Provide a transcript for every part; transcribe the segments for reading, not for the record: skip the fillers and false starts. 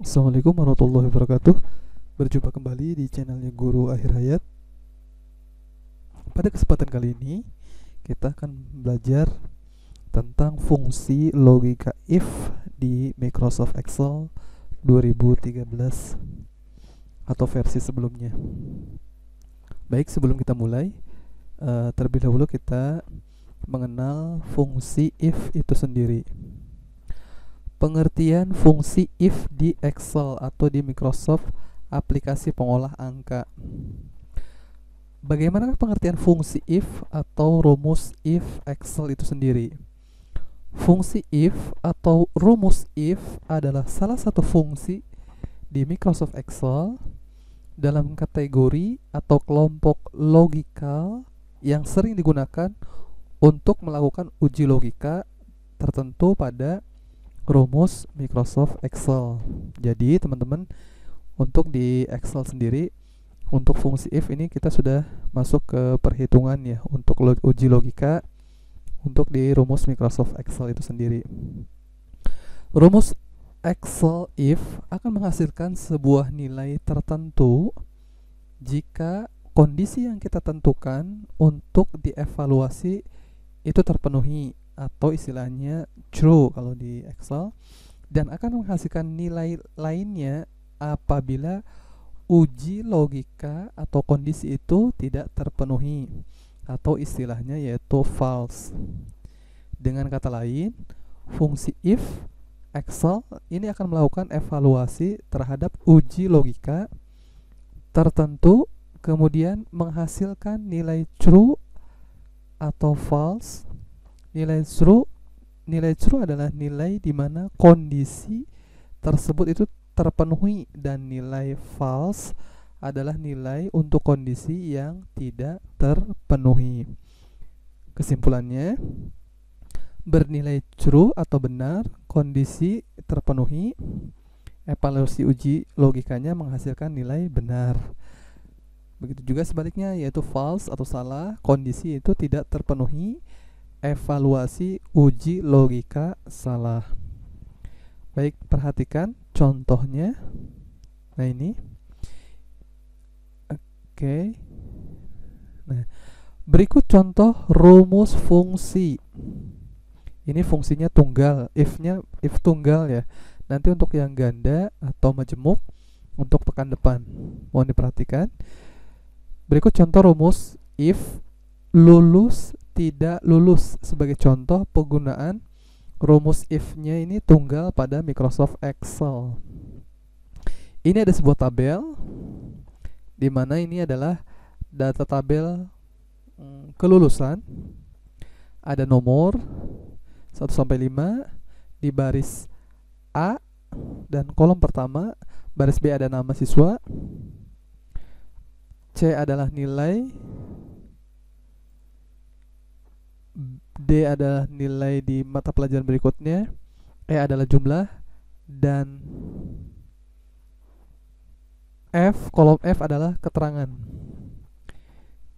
Assalamualaikum warahmatullahi wabarakatuh. Berjumpa kembali di channelnya Guru Akhir Hayat. Pada kesempatan kali ini kita akan belajar tentang fungsi logika if di Microsoft Excel 2013 atau versi sebelumnya. Baik, sebelum kita mulai, terlebih dahulu kita mengenal fungsi if itu sendiri. Pengertian fungsi if di Excel atau di Microsoft aplikasi pengolah angka. Bagaimana pengertian fungsi if atau rumus if Excel itu sendiri? Fungsi if atau rumus if adalah salah satu fungsi di Microsoft Excel dalam kategori atau kelompok logikal yang sering digunakan untuk melakukan uji logika tertentu pada rumus Microsoft Excel. Jadi teman-teman, untuk di Excel sendiri, untuk fungsi if ini kita sudah masuk ke perhitungan ya, untuk uji logika untuk di rumus Microsoft Excel itu sendiri. Rumus Excel if akan menghasilkan sebuah nilai tertentu jika kondisi yang kita tentukan untuk dievaluasi itu terpenuhi, atau istilahnya true kalau di Excel, dan akan menghasilkan nilai lainnya apabila uji logika atau kondisi itu tidak terpenuhi, atau istilahnya yaitu false. Dengan kata lain, fungsi if Excel ini akan melakukan evaluasi terhadap uji logika tertentu, kemudian menghasilkan nilai true atau false. Nilai true adalah nilai di mana kondisi tersebut itu terpenuhi, dan nilai false adalah nilai untuk kondisi yang tidak terpenuhi. Kesimpulannya, bernilai true atau benar, kondisi terpenuhi, evaluasi uji logikanya menghasilkan nilai benar. Begitu juga sebaliknya, yaitu false atau salah, kondisi itu tidak terpenuhi, evaluasi uji logika salah. Baik, perhatikan contohnya. Nah, ini. Oke. Nah, berikut contoh rumus fungsi. Ini fungsinya tunggal, if tunggal ya. Nanti untuk yang ganda atau majemuk untuk pekan depan. Mohon diperhatikan. Berikut contoh rumus if lulus tidak lulus sebagai contoh penggunaan rumus if-nya ini tunggal pada Microsoft Excel. Ini ada sebuah tabel di mana ini adalah data tabel kelulusan. Ada nomor 1 sampai 5 di baris A, dan kolom pertama baris B ada nama siswa. C adalah nilai, D adalah nilai di mata pelajaran berikutnya, E adalah jumlah, dan kolom F adalah keterangan.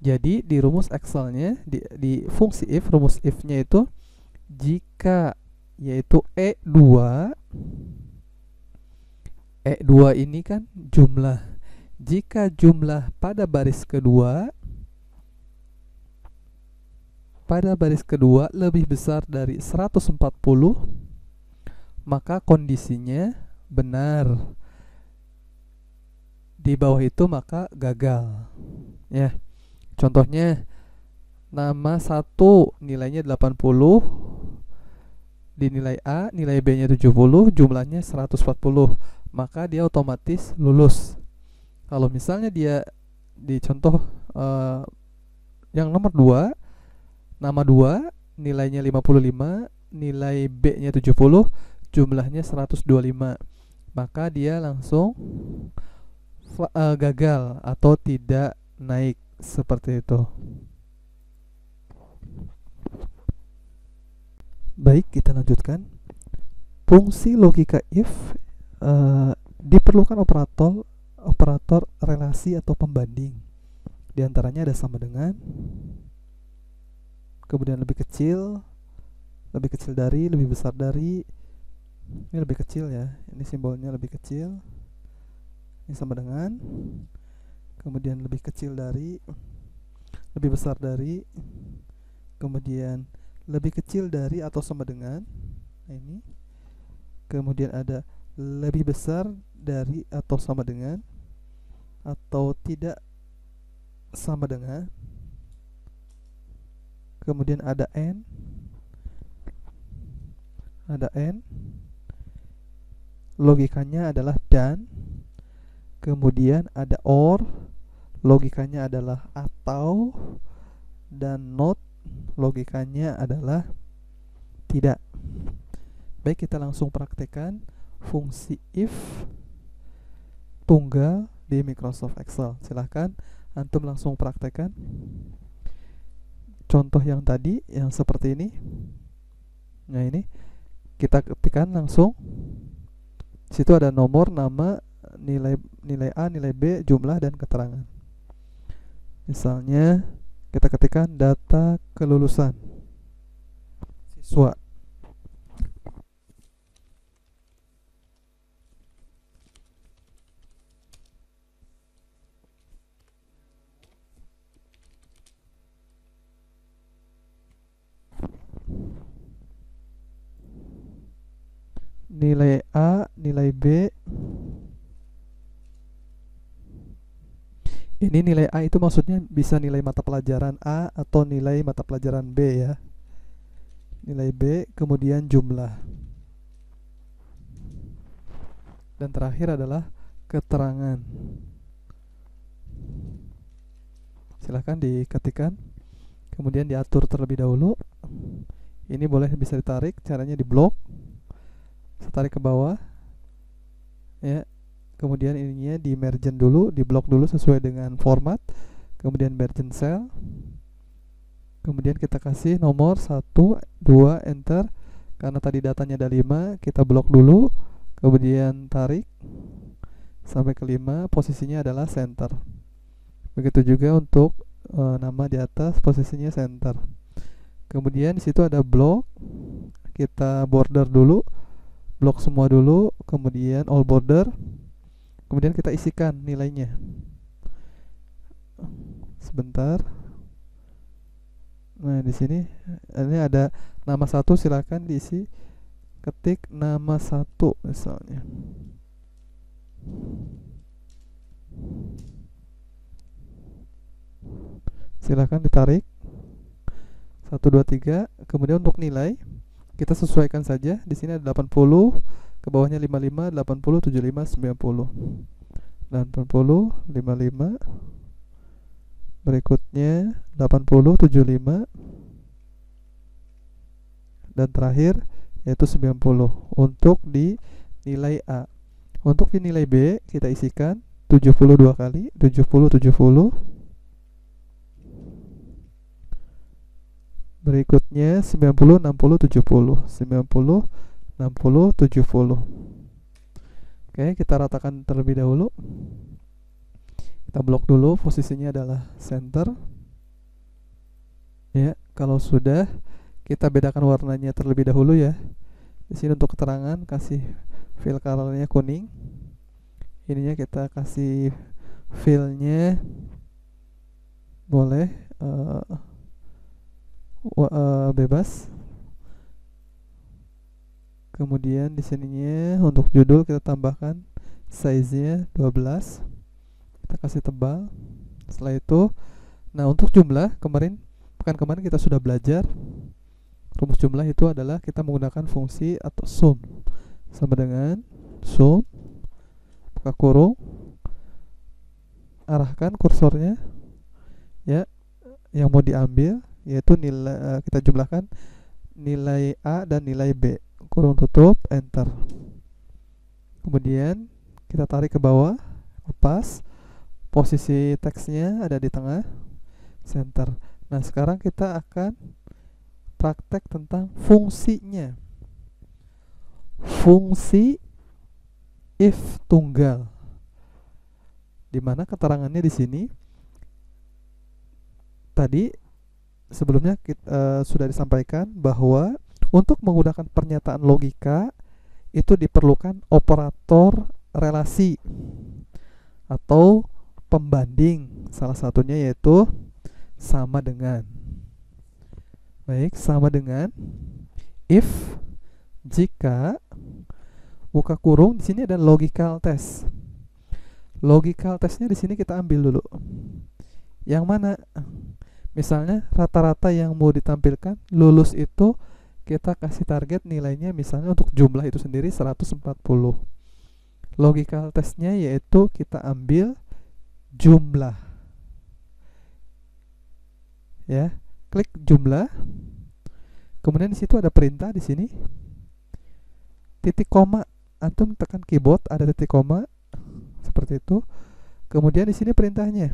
Jadi di rumus Excelnya, di fungsi if, rumus if-nya itu jika yaitu E2 ini kan jumlah. Jika jumlah pada baris kedua lebih besar dari 140, maka kondisinya benar. Di bawah itu maka gagal. Ya. Contohnya, nama 1 nilainya 80, dinilai A, nilai B-nya 70, jumlahnya 140, maka dia otomatis lulus. Kalau misalnya dia di contoh yang nomor 2, nama 2 nilainya 55, nilai B-nya 70, jumlahnya 125, maka dia langsung gagal atau tidak naik, seperti itu. Baik, kita lanjutkan. Fungsi logika if diperlukan operator relasi atau pembanding. Di antaranya ada sama dengan, kemudian lebih kecil dari, lebih besar dari, Ini lebih kecil ya, ini simbolnya lebih kecil, ini sama dengan, kemudian lebih kecil dari, lebih besar dari, kemudian lebih kecil dari atau sama dengan, nah ini, kemudian ada lebih besar dari atau sama dengan, atau tidak sama dengan, kemudian ada n, logikanya adalah dan, kemudian ada or, logikanya adalah atau, dan not, logikanya adalah tidak. Baik, kita langsung praktekkan fungsi if tunggal di Microsoft Excel. Silahkan antum langsung praktekkan contoh yang tadi, yang seperti ini. Nah, ini kita ketikkan langsung. Situ ada nomor, nama, nilai A, nilai B, jumlah, dan keterangan. Misalnya kita ketikkan data kelulusan siswa. Nilai A, nilai B. Ini nilai A itu maksudnya bisa nilai mata pelajaran A atau nilai mata pelajaran B ya. Nilai B, kemudian jumlah. Dan terakhir adalah keterangan. Silahkan diketikkan, kemudian diatur terlebih dahulu. Ini boleh bisa ditarik, caranya di blok. Tarik ke bawah ya, kemudian ininya di merge dulu, di blok dulu sesuai dengan format, kemudian merge cell, kemudian kita kasih nomor 1, 2, enter. Karena tadi datanya ada 5, kita blok dulu, kemudian tarik sampai ke 5, posisinya adalah center. Begitu juga untuk nama di atas, posisinya center. Kemudian di situ ada blok, kita border dulu, blok semua dulu, kemudian all border, kemudian kita isikan nilainya. Sebentar. Nah, di sini ini ada nama 1, silakan diisi, ketik nama 1 misalnya. Silakan ditarik 1, 2, 3. Kemudian untuk nilai kita sesuaikan saja. Di sini ada 80, ke bawahnya 55, 80, 75, 90. 80, 55. Berikutnya 80, 75. Dan terakhir yaitu 90 untuk di nilai A. Untuk di nilai B kita isikan 72 kali, 70, 70. Berikutnya 90, 60, 70. 90, 60, 70. Oke, kita ratakan terlebih dahulu. Kita blok dulu, posisinya adalah center. Ya, kalau sudah, kita bedakan warnanya terlebih dahulu ya. Di sini untuk keterangan kasih fill colornya kuning. Ininya kita kasih fillnya boleh bebas. Kemudian di sininya untuk judul kita tambahkan size-nya 12. Kita kasih tebal. Setelah itu, nah untuk jumlah pekan kemarin kita sudah belajar rumus jumlah itu adalah kita menggunakan fungsi atau sum, sama dengan sum buka kurung, arahkan kursornya ya yang mau diambil, yaitu nilai kita jumlahkan nilai A dan nilai B, kurung tutup, enter. Kemudian kita tarik ke bawah, lepas, posisi teksnya ada di tengah, center. Nah, sekarang kita akan praktek tentang fungsinya. Fungsi if tunggal, dimana keterangannya di sini tadi sebelumnya kita, sudah disampaikan bahwa untuk menggunakan pernyataan logika itu diperlukan operator relasi atau pembanding. Salah satunya yaitu sama dengan. Baik, sama dengan if, jika, buka kurung, di sini ada logical test. Logical testnya di sini kita ambil dulu. Yang mana? Misalnya rata-rata yang mau ditampilkan lulus itu kita kasih target nilainya misalnya untuk jumlah itu sendiri 140. Logical testnya yaitu kita ambil jumlah. Ya, klik jumlah. Kemudian di situ ada perintah di sini. Titik koma, antum tekan keyboard ada titik koma seperti itu. Kemudian di sini perintahnya.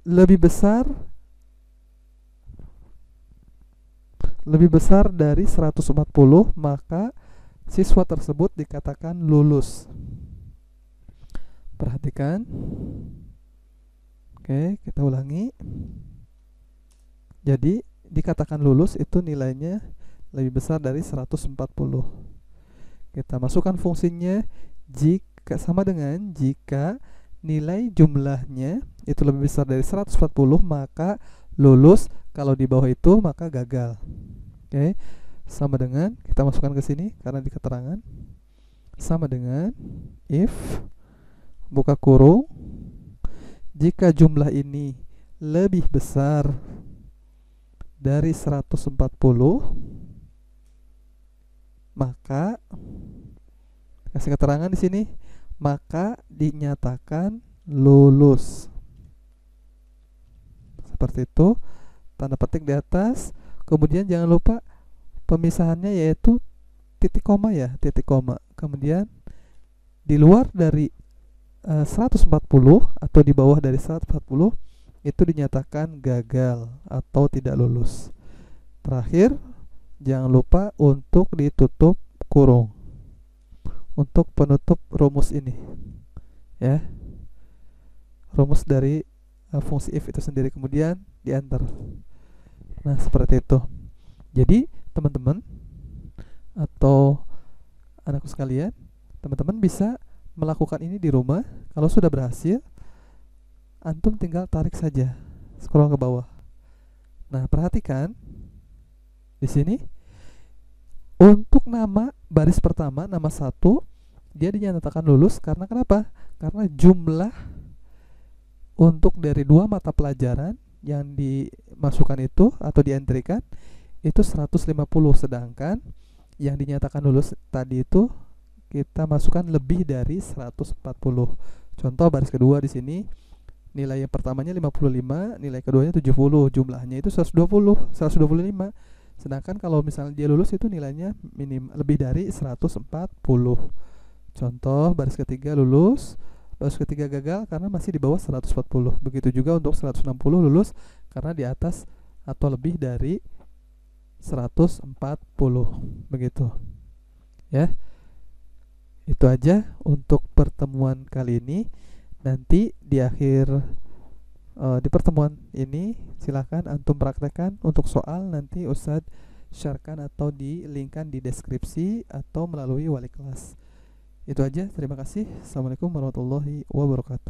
Lebih besar dari 140, maka siswa tersebut dikatakan lulus. Perhatikan. Oke, kita ulangi. Jadi dikatakan lulus itu nilainya lebih besar dari 140. Kita masukkan fungsinya jika sama dengan jika nilai jumlahnya itu lebih besar dari 140 maka lulus, kalau di bawah itu maka gagal. Oke, sama dengan kita masukkan ke sini karena di keterangan sama dengan if, buka kurung, jika jumlah ini lebih besar dari 140 maka kasih keterangan di sini, maka dinyatakan lulus. Seperti itu, tanda petik di atas. Kemudian jangan lupa pemisahannya yaitu titik koma ya, titik koma. Kemudian di luar dari 140 atau di bawah dari 140 itu dinyatakan gagal atau tidak lulus. Terakhir, jangan lupa untuk ditutup kurung untuk penutup rumus ini ya, rumus dari fungsi if itu sendiri, kemudian di enter. Nah, seperti itu. Jadi teman-teman atau anakku sekalian, teman-teman bisa melakukan ini di rumah. Kalau sudah berhasil, antum tinggal tarik saja, scroll ke bawah. Nah, perhatikan di sini untuk nama baris pertama, nama 1, dia dinyatakan lulus karena kenapa? Karena jumlah untuk dari 2 mata pelajaran yang dimasukkan itu atau dientrikan itu 150, sedangkan yang dinyatakan lulus tadi itu kita masukkan lebih dari 140. Contoh baris kedua di sini nilai yang pertamanya 55, nilai keduanya 70, jumlahnya itu 125. Sedangkan kalau misalnya dia lulus itu nilainya lebih dari 140. Contoh baris ketiga lulus, baris ketiga gagal karena masih di bawah 140. Begitu juga untuk 160 lulus karena di atas atau lebih dari 140. Begitu. Ya. Itu aja untuk pertemuan kali ini. Nanti di akhir di pertemuan ini silahkan antum praktekkan. Untuk soal nanti Ustadz sharekan atau di-linkkan di deskripsi atau melalui wali kelas. Itu aja, terima kasih. Assalamualaikum warahmatullahi wabarakatuh.